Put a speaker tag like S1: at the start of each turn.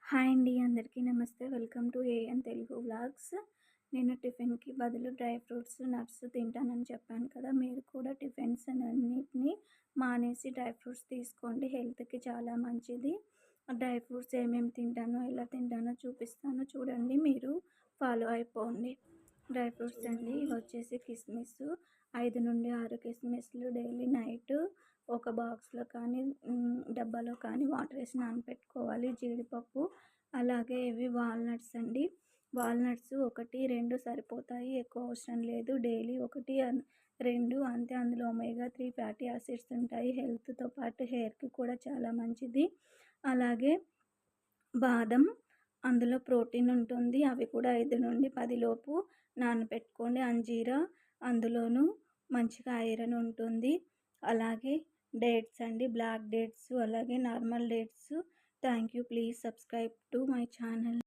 S1: Hi అండి. అందరికీ నమస్తే. Welcome to A N Telugu vlogs. నేను టిఫిన్‌కి బదులు డ్రై ఫ్రూట్స్, నట్స్ తింటానని చెప్పాను కదా! మీరు కూడా టిఫిన్స్ అన్నిటిని మానేసి డ్రై ఫ్రూట్స్ తీసుకోండి. హెల్త్‌కి చాలా మంచిది. డ్రై ఫ్రూట్స్ ఏమేమి తింటానో, ఎలా తింటానో చూపిస్తాను. చూడండి, మీరు ఫాలో అయిపోండి. డ్రై ఫ్రూట్స్ అండి. ఇవొచ్చేసి కిస్మిస్ 5-6 కిస్మిస్‌లు డైలీ నైట్ ఒక బాక్స్‌లో కానీ డబ్బాలో కానీ వాటరేసి నానబెట్టుకోవాలి. జీడిపప్పు, అలాగే ఇవి వాల్‌నట్స్ అండి. వాల్‌నట్స్ 1, 2 సరిపోతాయి. ఎక్కువ అవసరం లేదు. డైలీ 1, 2 అంతే. అందులో ఒమేగా 3 ఫ్యాటీ యాసిడ్స్ ఉంటాయి. హెల్త్‌తో పాటు హెయిర్‌కి కూడా చాలా మంచిది. అలాగే బాదం, అందులో ప్రోటీన్ ఉంటుంది. అవి కూడా 5-10 లోపు నానబెట్టుకోండి. అంజీరా, అందులోనూ మంచిగా ఐరన్ ఉంటుంది. అలాగే డేట్స్ అండి. బ్లాక్ డేట్స్, అలాగే normal dates. Thank you. Please subscribe to my channel.